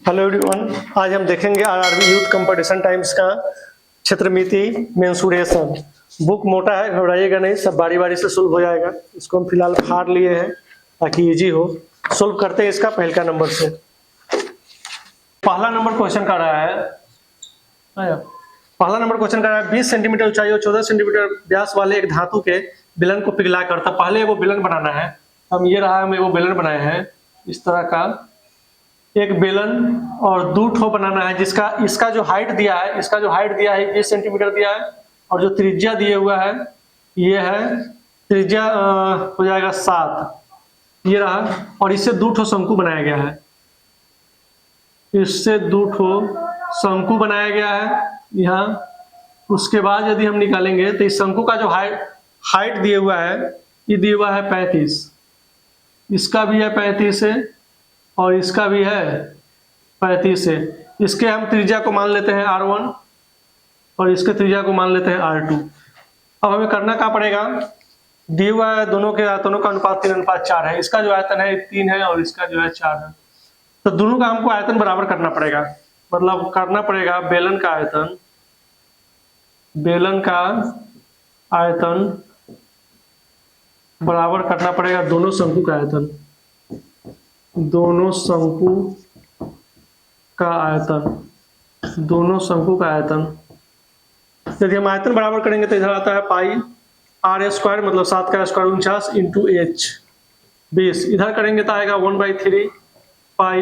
Hello everyone, आज हम देखेंगे आरआरबी यूथ कंपटीशन टाइम्स का क्षेत्रमिति मेंसुरेशन। बुक मोटा है, घबराइएगा नहीं, सब बारी बारी से सोल्व हो जाएगा। इसको हम फिलहाल फाड़ लिए हैं ताकि इजी हो। सोल्व करते हैं इसका पहला नंबर से। पहला नंबर क्वेश्चन कर रहा है पहला नंबर क्वेश्चन कर रहा है 20 सेंटीमीटर ऊंचाई और 14 सेंटीमीटर व्यास वाले एक धातु के बेलन को पिघला कर। तब पहले वो बेलन बनाना है। हम ये रहा, हम वो बेलन बनाए हैं इस तरह का एक बेलन, और दो ठो बनाना है जिसका इसका जो हाइट दिया है 20 सेंटीमीटर दिया है, और जो त्रिज्या दिए हुआ है ये है त्रिज्या हो जाएगा 7, ये रहा। और इससे दो ठो शंकु बनाया गया है, इससे दो ठो शंकु बनाया गया है यहाँ। उसके बाद यदि हम निकालेंगे तो इस शंकु का जो हाइट दिए हुआ है ये दिया हुआ है 35, इसका भी है 35 है और इसका भी है 35 है। इसके हम त्रिज्या को मान लेते हैं R1 और इसके त्रिज्या को मान लेते हैं R2। अब हमें करना क्या पड़ेगा, दिया हुआ है दोनों के आयतनों का अनुपात 3:4 है। इसका जो आयतन है 3 है और इसका जो है 4 है, तो दोनों का हमको आयतन बराबर करना पड़ेगा। मतलब करना पड़ेगा बेलन का आयतन बराबर करना पड़ेगा दोनों शंकु का आयतन, दोनों शंकु का आयतन। यदि हम आयतन बराबर करेंगे तो इधर आता है पाई R² मतलब 7 का स्क्वायर 49 इंटू H 20। इधर करेंगे तो आएगा 1/3 पाई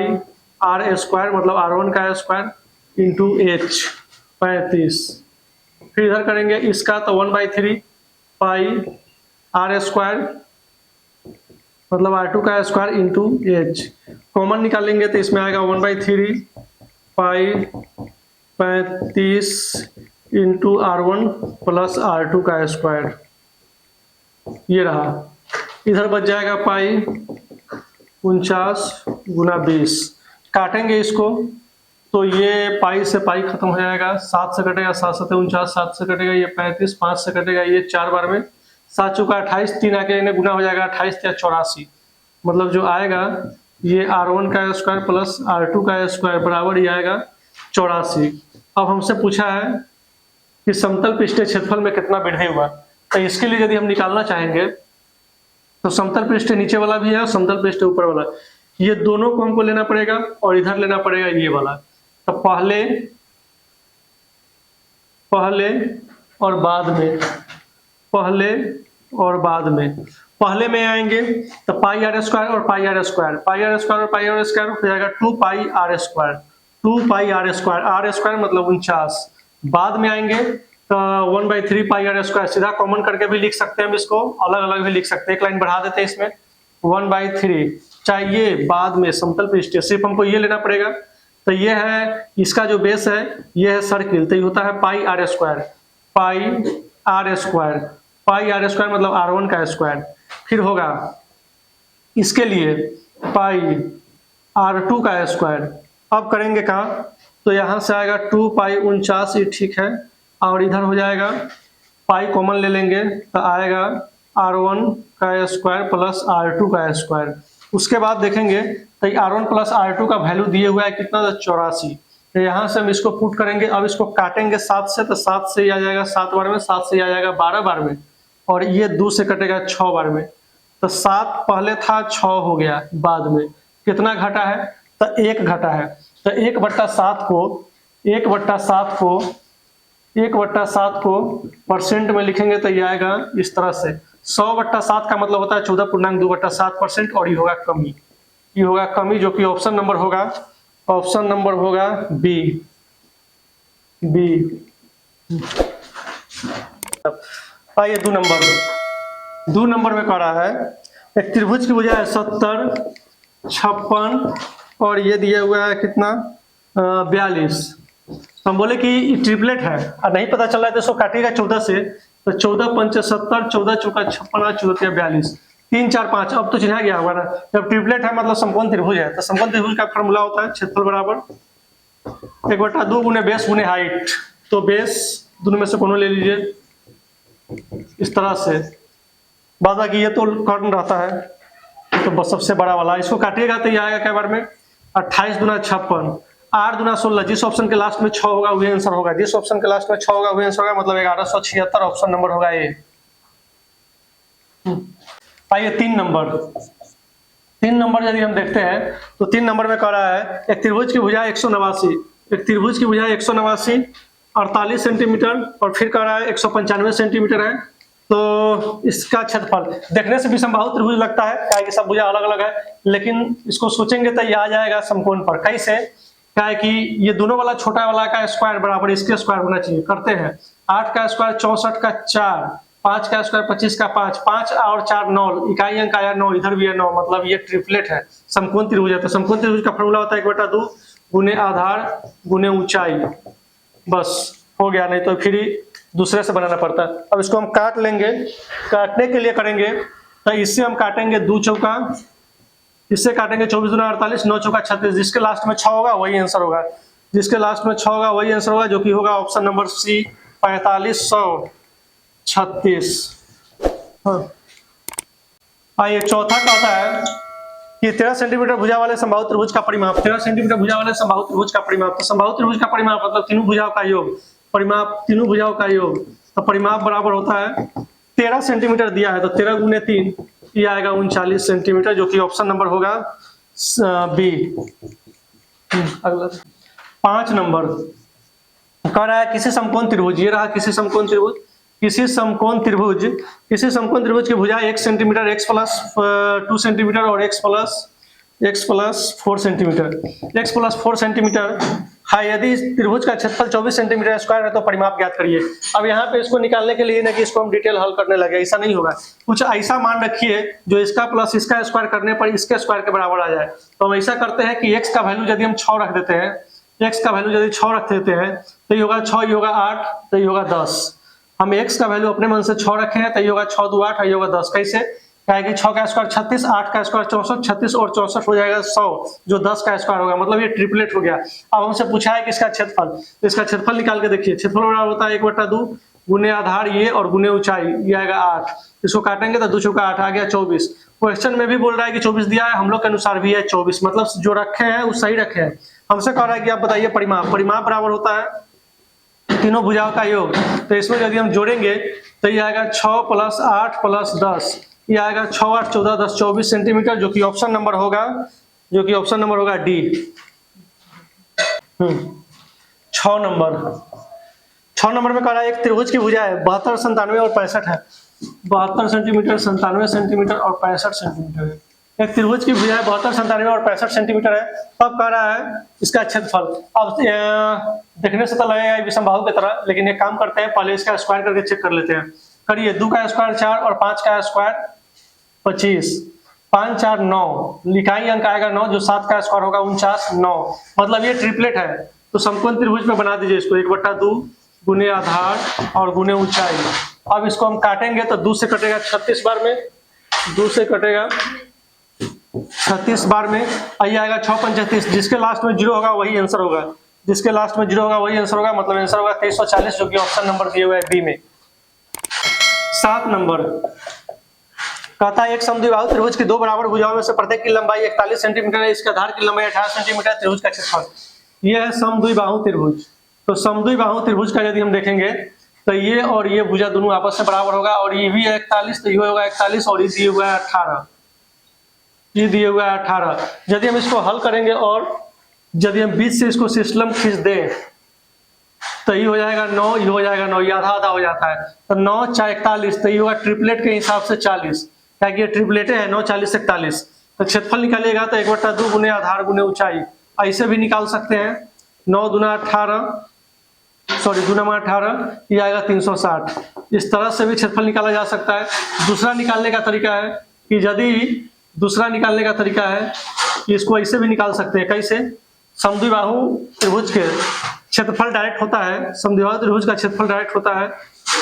R² मतलब R1 का स्क्वायर इंटू H 35। फिर इधर करेंगे इसका तो 1/3 पाई R² मतलब R2 का स्क्वायर इंटू H। कॉमन निकालेंगे तो इसमें आएगा 1/3 पाई 35 इंटू R1 प्लस R2 का स्क्वायर, ये रहा। इधर बच जाएगा पाई 49 गुना 20। काटेंगे इसको तो ये पाई से पाई खत्म हो जाएगा, 7 से कटेगा 7 7 49, 7 से कटेगा ये 35, 5 से कटेगा ये 4 बार में 7 चौका 28, 3 आके इन्हें गुना हो जाएगा 28 या 84। मतलब जो आएगा ये R1 का स्क्वायर प्लस R2 का स्क्वायर बराबर ही आएगा 84। अब हमसे पूछा है कि समतल पृष्ठीय क्षेत्रफल में कितना वृद्धि हुआ। तो इसके लिए यदि हम निकालना चाहेंगे तो समतल पृष्ठ नीचे वाला भी है और समतल पृष्ठ ऊपर वाला, ये दोनों को हमको लेना पड़ेगा और इधर लेना पड़ेगा ये वाला। तो पहले और बाद में पहले में आएंगे तो पाई R² और पाई R² हो जाएगा 2 पाई R² मतलब 49। बाद में आएंगे तो 1/3 पाई R², सीधा कॉमन करके भी लिख सकते हैं, हम इसको अलग अलग भी लिख सकते हैं। एक लाइन बढ़ा देते हैं इसमें 1/3, चाहिए बाद में समतल पृष्ठ, सिर्फ हमको ये लेना पड़ेगा। तो ये है इसका जो बेस है ये है सर्किल, तो ये होता है पाई R² मतलब R1 का स्क्वायर। फिर होगा इसके लिए पाई R2 का स्क्वायर। अब करेंगे कहाँ, तो यहाँ से आएगा 2 पाई 49, ये ठीक है, और इधर हो जाएगा पाई कॉमन ले लेंगे तो आएगा R1 का स्क्वायर प्लस R2 का स्क्वायर। उसके बाद देखेंगे तो R1 प्लस R2 का वैल्यू दिए हुआ है कितना, 84। तो यहाँ से हम इसको पुट करेंगे। अब इसको काटेंगे 7 से, तो 7 से आ जाएगा 7 बार में, 7 से आ जाएगा 12 बार में, और ये 2 से कटेगा 6 बार में। तो 7 पहले था 6 हो गया, बाद में कितना घटा है, तो 1 घटा है। तो 1/7 को परसेंट में लिखेंगे तो ये आएगा इस तरह से। 100/7 का मतलब होता है 14.2/7%, और ये होगा कमी, जो कि ऑप्शन नंबर होगा बी। आइए 2 नंबर में कह रहा है एक त्रिभुज की भुजा है 70, 56 और ये दिया हुआ है कितना 42। हम बोले कि ट्रिपलेट है और नहीं पता चल रहा है तो इसको काटिएगा 14 से, तो 14 पंच 70, 14 चौका 56, 14 42, 3 4 5। अब तो चिन्हा गया होगा ना, जब ट्रिपलेट है मतलब समकोण त्रिभुज है। तो समकोण त्रिभुज का फॉर्मूला होता है क्षेत्रफल बराबर 1/2 गुने बेस गुने हाइट। तो बेस दोनों में से कोनो ले लीजिए इस तरह से, बाद बाकी ये तो कर्ण रहता है, तो बस सबसे बड़ा वाला। इसको काटिएगा तो ये आएगा क्या बार में 28 दूना 56, 8 दूना 16, जिस ऑप्शन के लास्ट में 6 होगा वही आंसर होगा, जिस ऑप्शन के लास्ट में 6 होगा वही आंसर होगा, मतलब 1176 ऑप्शन नंबर होगा ये। आइए 3 नंबर यदि हम देखते हैं तो 3 नंबर में कह रहा है एक त्रिभुज की भुजा 189, एक त्रिभुज की भुजा 189 48 सेंटीमीटर और फिर कह रहा है 195 सेंटीमीटर है। तो इसका क्षेत्रफल देखने से भी समबाहु त्रिभुज लगता है, क्या कि सब भुजा अलग अलग है, लेकिन इसको सोचेंगे तो ये आ जाएगा समकोण पर। कैसे? क्या है कि ये दोनों वाला छोटा वाला का स्क्वायर बराबर इसके स्क्वायर होना चाहिए। करते हैं 8 का स्क्वायर 64 का 4, 5 का स्क्वायर 25 का 5, 5 और 4 9, इकाई अंक आया 9, इधर भी है 9, मतलब ये ट्रिपलेट है, समकोण त्रिभुज है। तो समकोण त्रिभुज का फॉर्मूला होता है 1/2 गुने आधार गुने ऊंचाई, बस हो गया, नहीं तो फिर दूसरे से बनाना पड़ता है। अब इसको हम काट लेंगे, काटने के लिए करेंगे तो इससे हम काटेंगे 2 चौका, इससे काटेंगे 24 दूना 48, 9 चौका 36, जिसके लास्ट में 6 होगा वही आंसर होगा, जिसके लास्ट में 6 होगा वही आंसर होगा, जो कि होगा ऑप्शन नंबर सी 4536। हाँ। आइए चौथा का होता है कि 13 सेंटीमीटर भुजा वाले समबाहु त्रिभुज का परिमाप, 13 सेंटीमीटर भुजा वाले समबाहु त्रिभुज का परिमाप। तो समबाहु त्रिभुज का परिमाप मतलब तीनों भुजाओं का योग, परिमाप तीनों भुजाओं का योग। तो परिमाप बराबर होता है 13 सेंटीमीटर दिया है तो 13 गुने 3 ये आएगा 39 सेंटीमीटर, जो कि ऑप्शन नंबर होगा बी। अगला 5 नंबर कह रहा है किसी समकोण त्रिभुज, ये रहा किसी समकोण त्रिभुज, किसी समकोण त्रिभुज की भुजा 1 सेंटीमीटर, x प्लस 2 सेंटीमीटर और x plus 4 centimetre, x plus 4 centimetre है। यदि त्रिभुज का क्षेत्रफल 24 सेंटीमीटर स्क्वायर है तो परिमाप ज्ञात करिए। अब यहाँ पे इसको निकालने के लिए ना कि इसको हम डिटेल हल करने लगे, ऐसा नहीं होगा, कुछ ऐसा मान रखिए जो इसका प्लस इसका स्क्वायर करने पर इसके स्क्वायर के बराबर आ जाए। तो हम ऐसा करते हैं कि x का वैल्यू यदि हम 6 रख देते हैं, x का वैल्यू यदि 6 रख देते हैं तो ये होगा 6, ये होगा 8, तो ये होगा 10। हम x का वैल्यू अपने मन से 6 रखे हैं तो ये होगा 6 2 8, ये होगा 10। कैसे? क्या है कि 6 का स्क्वायर 36, 8 का स्क्वायर 64, 36 और 64 हो जाएगा 100, जो 10 का स्क्वायर होगा, मतलब ये ट्रिपलेट हो गया। अब हमसे पूछा है कि इसका क्षेत्रफल, तो इसका क्षेत्रफल निकाल के देखिए। क्षेत्रफल बराबर होता है 1/2 गुने आधार ये और गुने ऊंचाई, ये आएगा 8। इसको काटेंगे तो 2 चौका 8 आ गया 24। क्वेश्चन में भी बोल रहा है कि 24 दिया है, हम लोग के अनुसार भी है 24, मतलब जो रखे हैं वो सही रखे हैं। हमसे कह रहा है कि आप बताइए परिमाप, परिमाप बराबर होता है तीनों भुजाओं का योग। तो इसमें यदि हम जोड़ेंगे तो ये आएगा 6 प्लस 8 प्लस 10, ये आएगा 6 8 14 10 24 सेंटीमीटर, जो कि ऑप्शन नंबर होगा, जो कि ऑप्शन नंबर होगा डी। 6 नंबर में कह रहा है एक त्रिभुज की भुजा है 72 97 और 65 है, 72 सेंटीमीटर 97 सेंटीमीटर और 65 सेंटीमीटर है। एक त्रिभुज की भुजा 72 97 और 65 सेंटीमीटर है। तब कह रहा है इसका क्षेत्रफल। अब देखने से तो लगेगा विषमबाहु की तरह, लेकिन एक काम करते हैं, पहले इसका स्क्वायर करके चेक कर लेते हैं। करिए 2 का स्क्वायर 4 और 5 का स्क्वायर 25, 5 4 9, इकाई अंक आएगा 9, जो 7 का स्क्वायर होगा 49 9, मतलब ये ट्रिपलेट है। तो समकोण त्रिभुज में बना दीजिए इसको 1/2 गुने आधार और गुने ऊंचाई। अब इसको हम काटेंगे तो 2 से कटेगा 36 बार में, 2 से कटेगा 36 बार में, आई आएगा 6 35, जिसके लास्ट में 0 होगा वही आंसर होगा, जिसके लास्ट में 0 होगा वही आंसर होगा, मतलब आंसर होगा 2340, जो कि ऑप्शन नंबर दिए हुए है बी में। 7 नंबर कहता है एक समद्विबाहु त्रिभुज की 2 बराबर भुजाओं में से प्रत्येक की लंबाई 41 सेंटीमीटर है, इसके आधार की लंबाई 18 सेंटीमीटर, त्रिभुज का क्षेत्रफल। यह है समद्विबाहु त्रिभुज। तो समद्विबाहु त्रिभुज का यदि हम देखेंगे तो ये और ये भुजा दोनों आपस में बराबर होगा, और ये भी 41, तो ये होगा 41 और ये दिए हुआ है 18, ये दिए हुआ है 18। यदि हम इसको हल करेंगे और यदि हम बीच से इसको सिस्टम खींच दें तो ये हो जाएगा 9, ये हो जाएगा 9, ये आधा आधा हो जाता है, तो 9 4 41, तो ये होगा ट्रिपलेट के हिसाब से 40, क्या कि ये ट्रिपलेट है 9 40 41। तो क्षेत्रफल निकालिएगा तो 1/2 गुने आधार गुने ऊंचाई, ऐसे भी निकाल सकते हैं। 9 दूना 18, सॉरी 2 9 18, ये आएगा 360। इस तरह से भी क्षेत्रफल निकाला जा सकता है। दूसरा निकालने का तरीका है कि यदि दूसरा निकालने का तरीका है कि इसको ऐसे भी निकाल सकते हैं। कैसे? समद्विबाहु त्रिभुज के क्षेत्रफल डायरेक्ट होता है, समद्विबाहु त्रिभुज का क्षेत्रफल डायरेक्ट होता है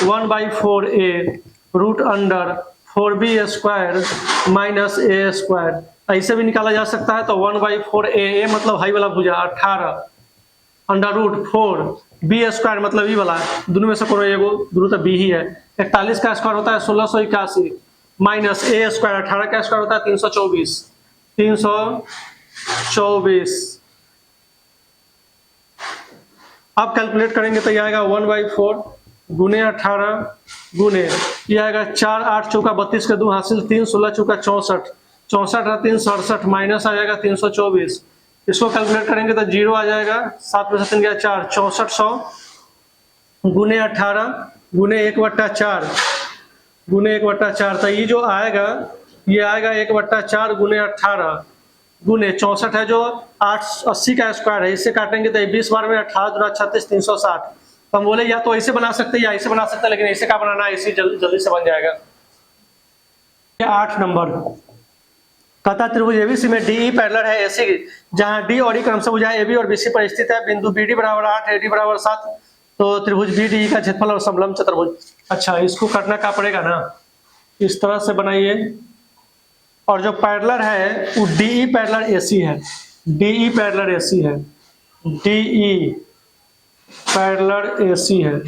1/4a root under 4b square minus a square, ऐसे भी निकाला जा सकता है। तो 1/4a मतलब हाई वाला भुजा 18 अंडर रूट 4b स्क्वायर मतलब ई वाला, दोनों में से कोई एगो, दोनों तो b ही है। 41 का स्क्वायर होता है 1681 माइनस a स्क्वायर 18 का स्क्वायर होता है 324, अब कैलकुलेट करेंगे तो ये आएगा 1/4 गुने 18 गुने ये आएगा 4 8 चौका 32 के 2 हासिल 3 16 चौका 64 64 और 3 67 माइनस आ जाएगा 324। इसको कैलकुलेट करेंगे तो 0 आ जाएगा, 7 में से 3 गया 4 6400 गुने 18 गुने 1/4 गुने 1/4। तो ये जो आएगा ये आएगा 1/4 गुने 18 गुने 64 है जो 880 का स्क्वायर है, इससे काटेंगे तो 20 बार में 18 दूना 36 360। तो हम बोले या तो ऐसे बना सकते हैं या ऐसे बना सकते हैं, लेकिन ऐसे का बनाना है, ऐसे जल्दी से बन जाएगा। 8 नंबर कहता त्रिभुज एबीसी में डीई पैरेलल है एसी, जहां डी और ई क्रम से भुजाएं एबी और बीसी पर स्थित है। बिंदु बीडी बराबर 8 एडी बराबर 7, तो त्रिभुज बीडीई का क्षेत्रफल और समलंब चतुर्भुज। अच्छा, इसको करना क्या पड़ेगा ना, इस तरह से बनाइए, और जो पैरेलल है वो डीई पैरेलल एसी है, डीई पैरेलल एसी है, डीई पैरेलल एसी है।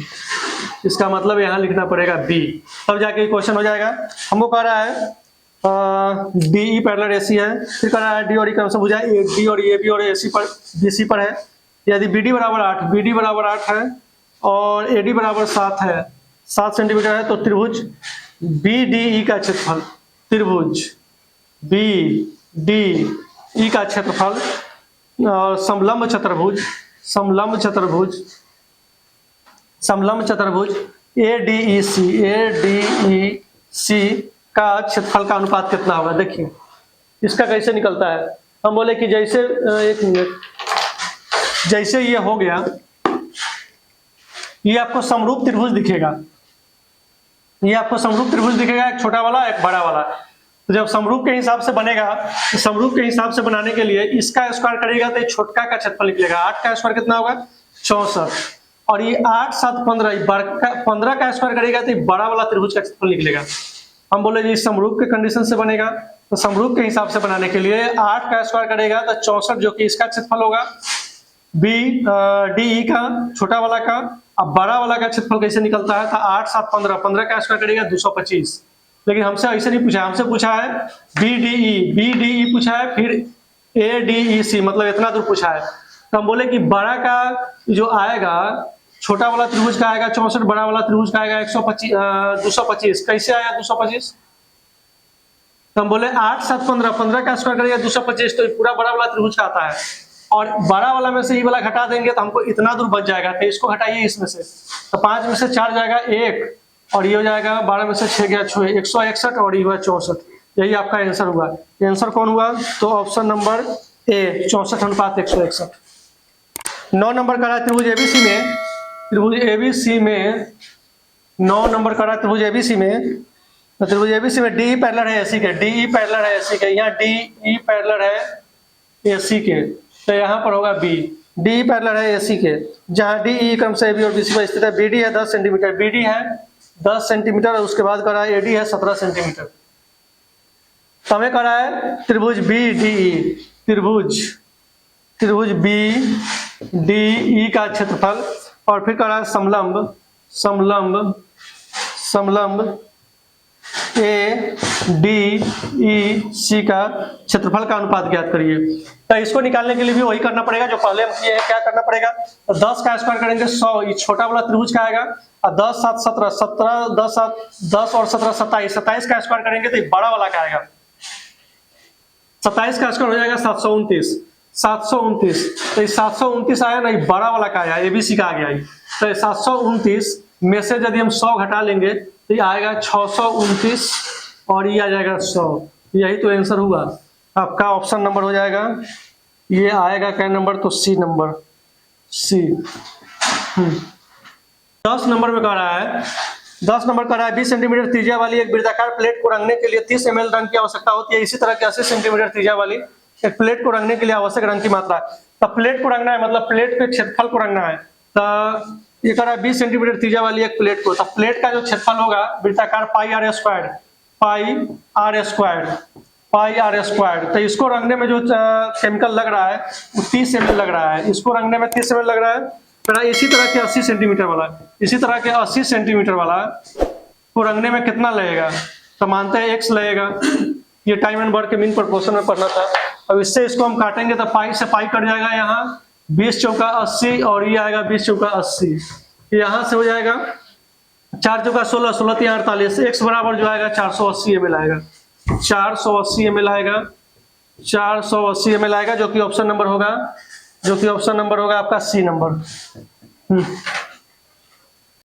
इसका मतलब यहाँ लिखना पड़ेगा बी, तब जाके क्वेश्चन हो जाएगा। हमको कह रहा है डीई पैरेलल एसी है, फिर कह रहा है डी और ई क्रम से भुजाएं डी और ए बी और एसी पर बीसी पर है। यदि बीडी बराबर 8 बीडी बराबर 8 है और एडी बराबर 7 है, 7 सेंटीमीटर है, तो त्रिभुज बीडीई का क्षेत्रफल, त्रिभुज बीडीई का क्षेत्रफल और समलंब चतुर्भुज, समलंब चतुर्भुज, समलंब चतुर्भुज एडीईसी, एडीईसी का क्षेत्रफल का अनुपात कितना होगा। देखिए इसका कैसे निकलता है। हम बोले कि जैसे एक मिनट, जैसे ये हो गया, ये आपको समरूप त्रिभुज दिखेगा, ये आपको समरूप त्रिभुज दिखेगा, एक छोटा वाला एक बड़ा वाला। तो जब समरूप के हिसाब से बनेगा, तो समरूप के हिसाब से बनाने के लिए इसका स्क्वायर करेगा तो छोटका का क्षेत्रफल निकलेगा। 8 का स्क्वायर कितना होगा 64, और ये 8 7 15 15 का स्क्वायर करेगा तो बड़ा वाला त्रिभुज का क्षेत्रफल निकलेगा। हम बोले जी समरूप के कंडीशन से बनेगा, तो समरूप के हिसाब से बनाने के लिए 8 का स्क्वायर करेगा तो 64 जो कि इसका क्षेत्रफल होगा, बी डी का छोटा वाला का। अब बड़ा वाला का क्षेत्रफल कैसे निकलता है, तो 8 7 15 15 का स्क्वायर करेगा 225। लेकिन हमसे ऐसे नहीं पूछा, हमसे पूछा है बीडीई पूछा है, फिर एडीईसी मतलब इतना दूर पूछा है। तो हम बोले कि बड़ा का जो आएगा, छोटा वाला त्रिभुज का आएगा 64, बड़ा वाला त्रिभुज का आएगा 225। कैसे आया 225? तो हम बोले 8 7 15 15 का स्क्वायर करेगा 225, तो पूरा बड़ा वाला त्रिभुज का आता है। और बड़ा वाला में से ये वाला घटा देंगे तो हमको इतना दूर बच जाएगा, तो इसको हटाइए इसमें से, तो 5 में से 4 जाएगा 1, और ये हो जाएगा 12 में से 6 गया 6 161, और ये हुआ 64। यही आपका आंसर हुआ। आंसर कौन हुआ, तो ऑप्शन नंबर ए 64:161। 9 नंबर का रहा त्रिभुज एबीसी में, त्रिभुज एबीसी में 9 नंबर का रहा त्रिभुज एबीसी में, तो त्रिभुज एबीसी में डीई पैरेलल है एसी के, डीई पैरेलल है एसी के, यहाँ डीई पैरेलल है एसी के, तो यहाँ पर होगा बी। डीई पैरेलल है एसी के, जहाँ डीई क्रम से एबी और बीसी पर स्थित है। बीडी है 10 सेंटीमीटर, बीडी है 10 सेंटीमीटर, और उसके बाद करा है एडी है 17 सेंटीमीटर। हमें करा है त्रिभुज बी डी, त्रिभुज बी डी का क्षेत्रफल, और फिर करा है समलंब, समलंब ए डी ई सी का क्षेत्रफल का अनुपात ज्ञात करिए। तो इसको निकालने के लिए भी वही करना पड़ेगा जो पहले हम किए हैं। क्या करना पड़ेगा, तो 10 का स्क्वायर करेंगे 100, ये छोटा वाला त्रिभुज का आएगा, और 10 7 17 17 10 7 10 और 17 27 27 का स्क्वायर करेंगे तो ये बड़ा वाला का आएगा। 27 का स्क्वायर हो जाएगा 729, 729। तो ये 729 आया ना, ये बड़ा वाला का आया, एबीसी का आ गया। तो ये 729 में से यदि हम 100 घटा लेंगे तो ये आएगा 629, और ये आ जाएगा 100। यही तो आंसर हुआ आपका। ऑप्शन नंबर हो जाएगा, ये आएगा क्या नंबर, तो सी नंबर, सी। 10 नंबर में कह रहा है, 10 नंबर कह रहा है 20 सेंटीमीटर त्रिज्या वाली एक वृत्ताकार प्लेट को रंगने के लिए 30 ml रंग की आवश्यकता होती है। इसी तरह के 80 सेंटीमीटर त्रिज्या वाली एक प्लेट को रंगने के लिए आवश्यक रंग की मात्रा। तो प्लेट को रंगना है, मतलब प्लेट के क्षेत्रफल को रंगना है। तो ये कह रहा है 20 सेंटीमीटर त्रिज्या वाली एक प्लेट को, तो प्लेट का जो क्षेत्रफल होगा वृत्ताकार pi r square, pi r square. तो इसको रंगने में जो केमिकल लग रहा है वो 30 ml लग रहा है, इसको रंगने में 30 ml लग रहा है। इसी तरह के 80 सेंटीमीटर वाला, इसी तरह के 80 सेंटीमीटर वाला को रंगने में कितना लगेगा, तो मानते हैं x लगेगा। ये टाइम एंड वर्क के मीन प्रोपोर्शन में पढ़ना था। अब इससे इसको हम काटेंगे तो पाई से पाई कट जाएगा यहाँ, 20 चौका 80 और ये आएगा 20 चौका 80। यहाँ से हो जाएगा 4 चौका 16, 16 3 48, x बराबर जो आएगा 480 ml आएगा, 480 ml आएगा, 480 ml आएगा, जो कि ऑप्शन नंबर होगा आपका सी नंबर।